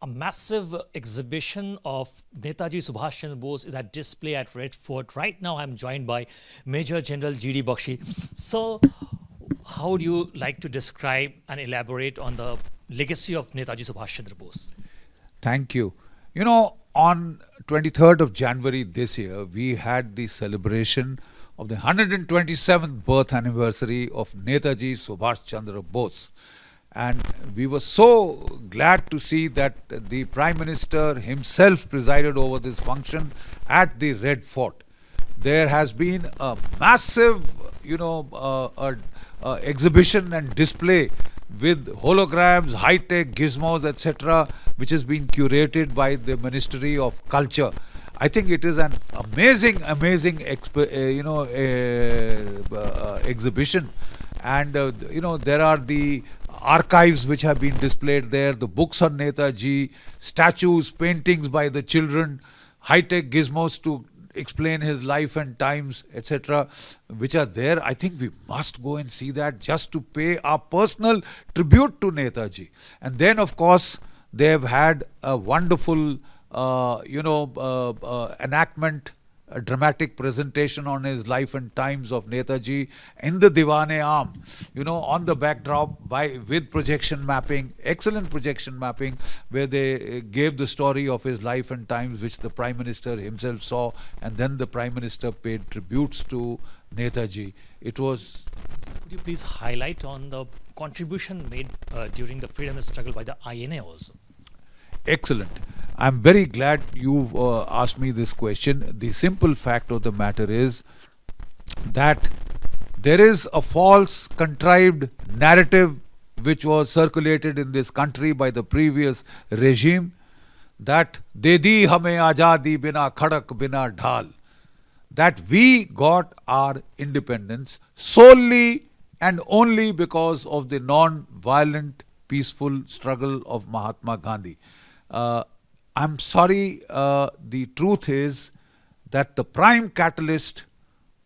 a massive exhibition of Netaji Subhash Chandra Bose is at display at Red Fort. Right now, I'm joined by Major General G.D. Bakshi. So, how would you like to describe and elaborate on the legacy of Netaji Subhash Chandra Bose? Thank you. You know, on 23rd of January this year, we had the celebration of the 127th birth anniversary of Netaji Subhash Chandra Bose. And we were so glad to see that the Prime Minister himself presided over this function at the Red Fort. There has been a massive, exhibition and display with holograms, high-tech gizmos, etc., which has been curated by the Ministry of Culture. I think it is an amazing exhibition, and there are the archives which have been displayed there, the books on Netaji, statues, paintings by the children, high-tech gizmos to explain his life and times, etc., which are there. I think we must go and see that just to pay our personal tribute to Netaji. And then, of course, they have had a wonderful enactment, a dramatic presentation on his life and times of Netaji in the Diwan-e-Aam, on the backdrop with projection mapping, excellent projection mapping, where they gave the story of his life and times, which the Prime Minister himself saw, and then the Prime Minister paid tributes to Netaji. It was... Could you please highlight on the contribution made during the freedom struggle by the INA also? Excellent. I'm very glad you've asked me this question. The simple fact of the matter is that there is a false, contrived narrative which was circulated in this country by the previous regime that "De di hame azadi bina khadak bina dhal," that we got our independence solely and only because of the non-violent, peaceful struggle of Mahatma Gandhi. I'm sorry, the truth is that the prime catalyst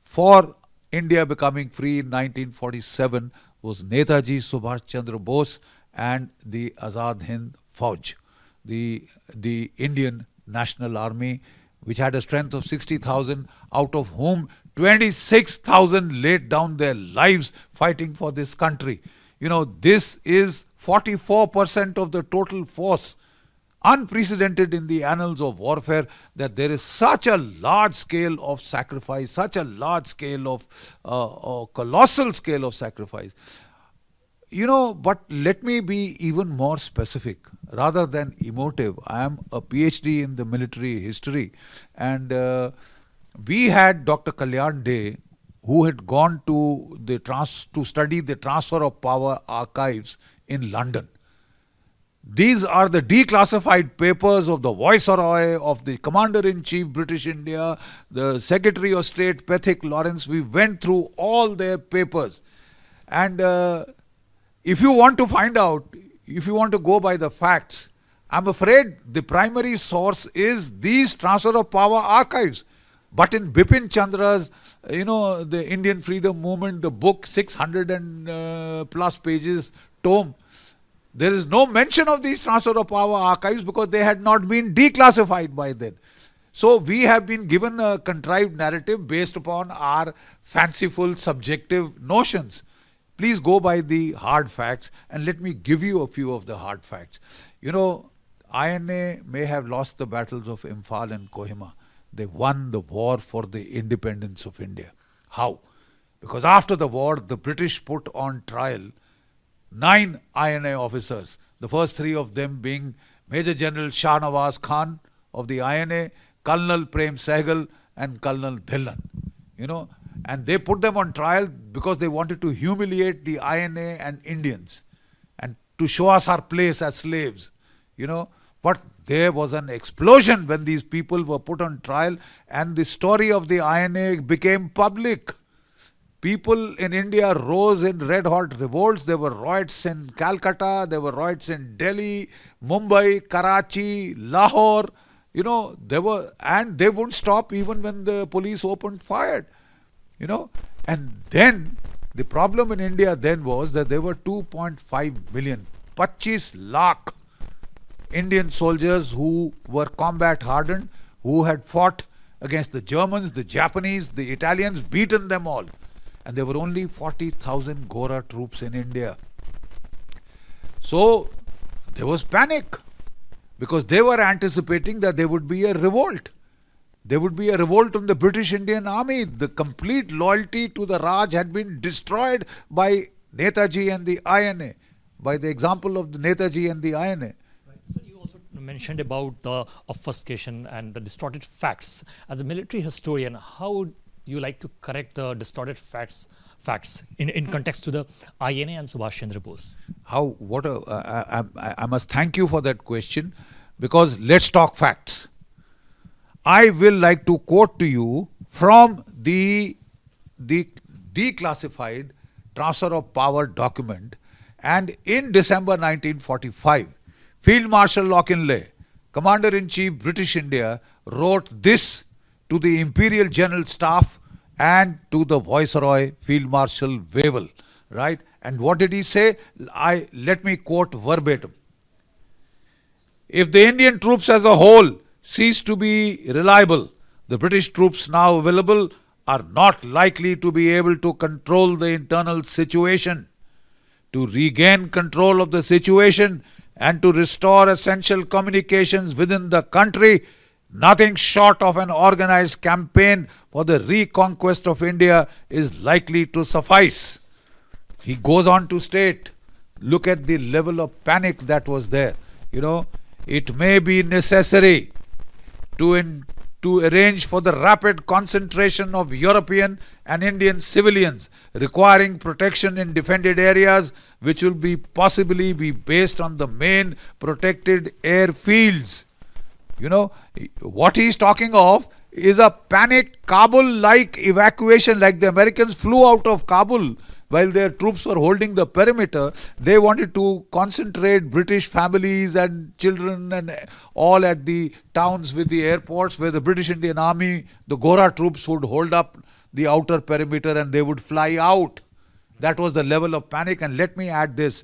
for India becoming free in 1947 was Netaji Subhash Chandra Bose and the Azad Hind Fauj, the Indian National Army, which had a strength of 60,000, out of whom 26,000 laid down their lives fighting for this country. This is 44% of the total force. Unprecedented in the annals of warfare, that there is such a large scale of sacrifice, such a large scale of colossal scale of sacrifice. But let me be even more specific rather than emotive. I am a PhD in the military history, and we had Dr. Kalyan Dey, who had gone to study the transfer of power archives in London. These are the declassified papers of the Viceroy, of the Commander-in-Chief British India, the Secretary of State Pethick Lawrence. We went through all their papers. And if you want to find out, if you want to go by the facts, I'm afraid the primary source is these transfer of power archives. But in Bipin Chandra's, the Indian Freedom Movement, the book, 600 and plus pages tome, there is no mention of these transfer of power archives because they had not been declassified by then. So we have been given a contrived narrative based upon our fanciful, subjective notions. Please go by the hard facts, and let me give you a few of the hard facts. INA may have lost the battles of Imphal and Kohima. They won the war for the independence of India. How? Because after the war, the British put on trial 9 INA officers, the first 3 of them being Major General Shah Nawaz Khan of the INA, Colonel Prem Sehgal and Colonel Dhillon. And they put them on trial because they wanted to humiliate the INA and Indians and to show us our place as slaves. But there was an explosion when these people were put on trial, and the story of the INA became public. People in India rose in red-hot revolts. There were riots in Calcutta, there were riots in Delhi, Mumbai, Karachi, Lahore. And they wouldn't stop even when the police opened fire. And then the problem in India then was that there were 2.5 million, 25 lakh Indian soldiers who were combat hardened, who had fought against the Germans, the Japanese, the Italians, beaten them all. And there were only 40,000 Gora troops in India. So there was panic because they were anticipating that there would be a revolt. There would be a revolt from the British Indian Army. The complete loyalty to the Raj had been destroyed by Netaji and the INA, by the example of the Netaji and the INA. Right. So you also mentioned about the obfuscation and the distorted facts. As a military historian, how would you like to correct the distorted facts in context to the INA and Subhash Chandra Bose? I must thank you for that question, because let's talk facts. I will like to quote to you from the declassified transfer of power document. And in December 1945, Field Marshal Auchinleck, Commander-in-Chief British India, wrote this to the Imperial General Staff and to the Viceroy Field Marshal Wavell, right? And what did he say? Let me quote verbatim. If the Indian troops as a whole cease to be reliable, the British troops now available are not likely to be able to control the internal situation. To regain control of the situation and to restore essential communications within the country, nothing short of an organized campaign for the reconquest of India is likely to suffice. He goes on to state, look at the level of panic that was there. It may be necessary to arrange for the rapid concentration of European and Indian civilians requiring protection in defended areas, which will possibly be based on the main protected airfields. What he is talking of is a panic Kabul-like evacuation, like the Americans flew out of Kabul while their troops were holding the perimeter. They wanted to concentrate British families and children and all at the towns with the airports, where the British Indian Army, the Gora troops, would hold up the outer perimeter and they would fly out. That was the level of panic. And let me add this,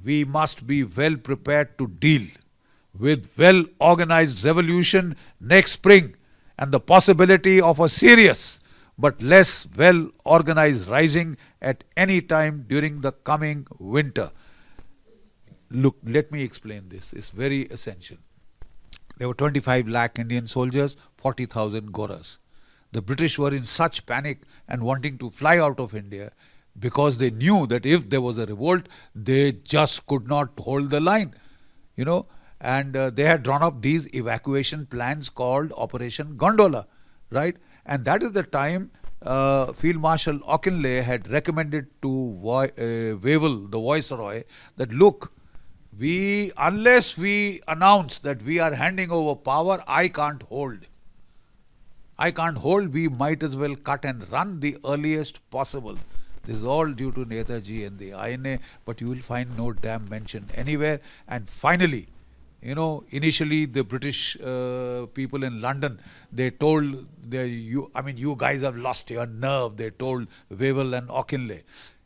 we must be well prepared to deal with well-organized revolution next spring and the possibility of a serious but less well-organized rising at any time during the coming winter. Look, let me explain this. It's very essential. There were 25 lakh Indian soldiers, 40,000 Goras. The British were in such panic and wanting to fly out of India because they knew that if there was a revolt, they just could not hold the line, And they had drawn up these evacuation plans called Operation Gondola, right? And that is the time Field Marshal Auchinleck had recommended to Wavell, the Viceroy, that look, unless we announce that we are handing over power, I can't hold. We might as well cut and run the earliest possible. This is all due to Netaji and the INA, but you will find no damn mention anywhere. And finally, initially the British people in London, they told, you guys have lost your nerve, they told Wavell and Auchinleck.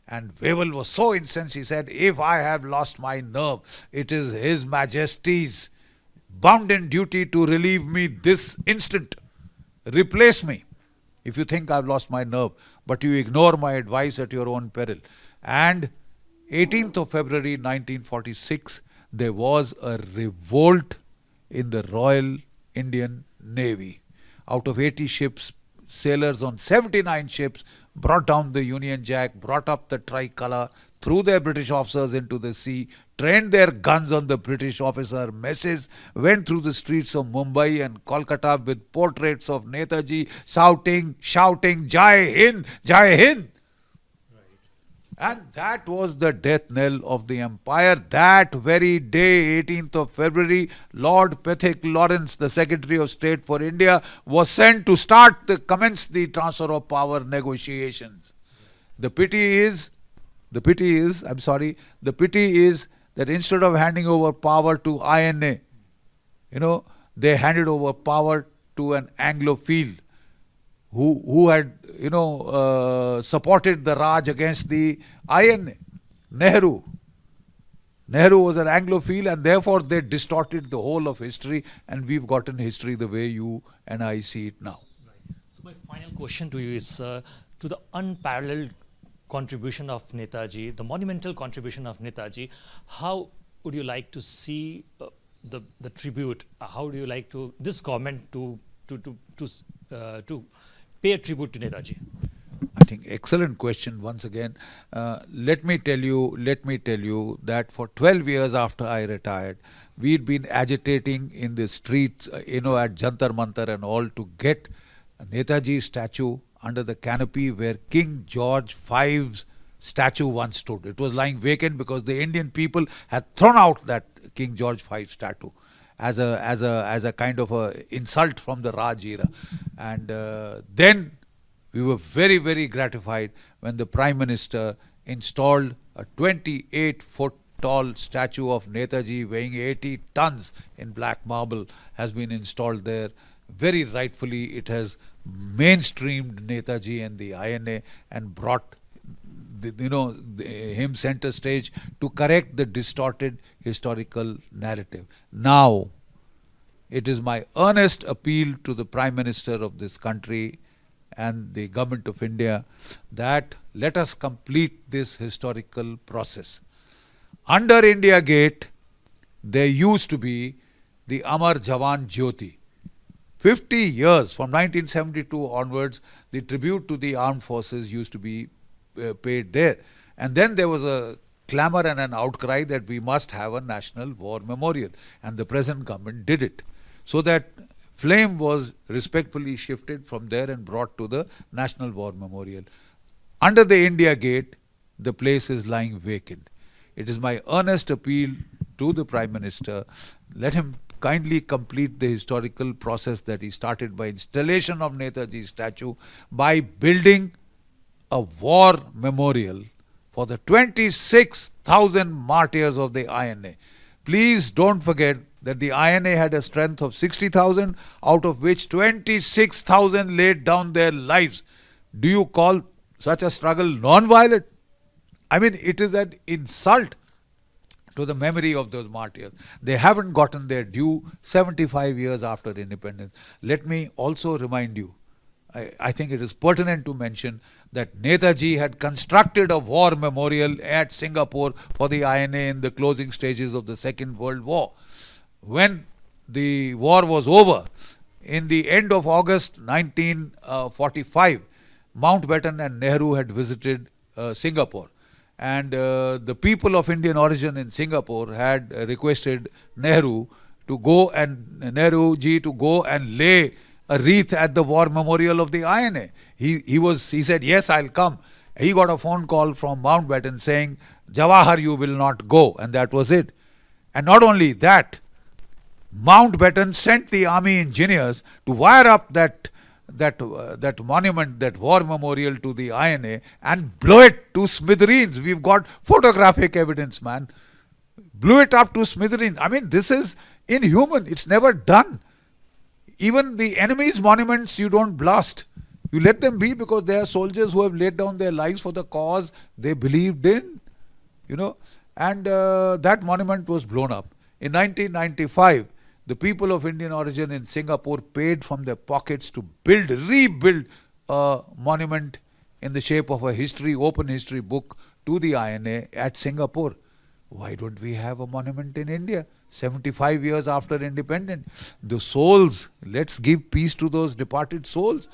And Wavell was so incensed, he said, if I have lost my nerve, it is His Majesty's bounden duty to relieve me this instant. Replace me if you think I've lost my nerve, but you ignore my advice at your own peril. And 18th of February 1946, there was a revolt in the Royal Indian Navy. Out of 80 ships, sailors on 79 ships brought down the Union Jack, brought up the tricolour, threw their British officers into the sea, trained their guns on the British officer messes, went through the streets of Mumbai and Kolkata with portraits of Netaji shouting, Jai Hind, Jai Hind. And that was the death knell of the empire. That very day, 18th of February, Lord Pethick Lawrence, the Secretary of State for India, was sent to commence the transfer of power negotiations. The pity is that instead of handing over power to INA, they handed over power to an Anglophile who had supported the Raj against the INA, Nehru. Nehru was an Anglophile, and therefore they distorted the whole of history, and we've gotten history the way you and I see it now. Right. So my final question to you is to the unparalleled contribution of Netaji, the monumental contribution of Netaji, how would you like to see the tribute? How do you like to this government to pay a tribute to Netaji? I think excellent question once again. Let me tell you that for 12 years after I retired, we'd been agitating in the streets, at Jantar Mantar and all, to get a Netaji statue under the canopy where King George V's statue once stood. It was lying vacant because the Indian people had thrown out that King George V statue as a kind of a insult from the Raj era. And then we were very, very gratified when the Prime Minister installed a 28-foot tall statue of Netaji weighing 80 tons in black marble has been installed there. Very rightfully, it has mainstreamed Netaji and the INA and brought him center stage to correct the distorted historical narrative. Now, it is my earnest appeal to the Prime Minister of this country and the Government of India that let us complete this historical process. Under India Gate, there used to be the Amar Jawan Jyoti. 50 years, from 1972 onwards, the tribute to the armed forces used to be paid there. And then there was a clamour and an outcry that we must have a national war memorial. And the present government did it. So that flame was respectfully shifted from there and brought to the National War Memorial. Under the India Gate, the place is lying vacant. It is my earnest appeal to the Prime Minister, let him kindly complete the historical process that he started by installation of Netaji's statue, by building a war memorial for the 26,000 martyrs of the INA. Please don't forget that the INA had a strength of 60,000, out of which 26,000 laid down their lives. Do you call such a struggle non-violent? I mean, it is an insult to the memory of those martyrs. They haven't gotten their due 75 years after independence. Let me also remind you, I think it is pertinent to mention that Netaji had constructed a war memorial at Singapore for the INA in the closing stages of the Second World War. When the war was over, in the end of August 1945, Mountbatten and Nehru had visited Singapore. And the people of Indian origin in Singapore had requested Nehru Ji to go and lay a wreath at the war memorial of the INA. He said, yes, I'll come. He got a phone call from Mountbatten saying, Jawahar, you will not go. And that was it. And not only that, Mountbatten sent the army engineers to wire up that monument, that war memorial to the INA and blow it to smithereens. We've got photographic evidence, man. Blew it up to smithereens. I mean, this is inhuman. It's never done. Even the enemy's monuments you don't blast. You let them be because they are soldiers who have laid down their lives for the cause they believed in. And that monument was blown up. In 1995, the people of Indian origin in Singapore paid from their pockets to rebuild a monument in the shape of a open history book to the INA at Singapore. Why don't we have a monument in India 75 years after independence? The souls, let's give peace to those departed souls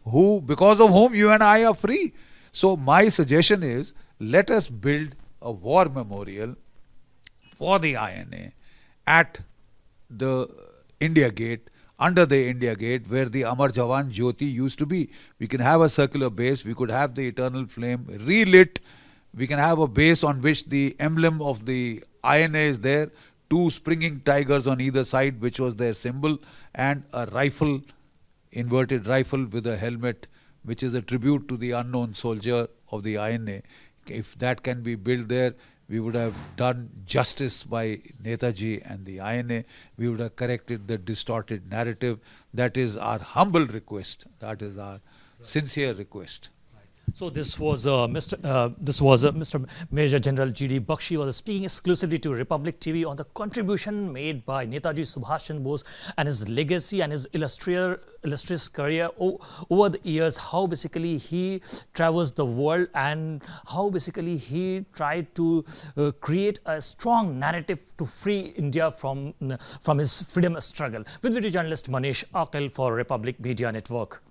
because of whom you and I are free. So my suggestion is, let us build a war memorial for the INA at the India Gate, under the India Gate, where the Amar Jawan Jyoti used to be. We can have a circular base, we could have the eternal flame relit, we can have a base on which the emblem of the INA is there, 2 springing tigers on either side, which was their symbol, and a rifle, inverted rifle with a helmet, which is a tribute to the unknown soldier of the INA. If that can be built there, we would have done justice by Netaji and the INA. We would have corrected the distorted narrative. That is our humble request. That is our sincere request. Right. So this was Mr. Major General G.D. Bakshi was speaking exclusively to Republic TV on the contribution made by Netaji Subhash Chandra Bose and his legacy and his illustrious career over the years. How basically he traversed the world and how basically he tried to create a strong narrative to free India from his freedom struggle. With video journalist Manish Akil for Republic Media Network.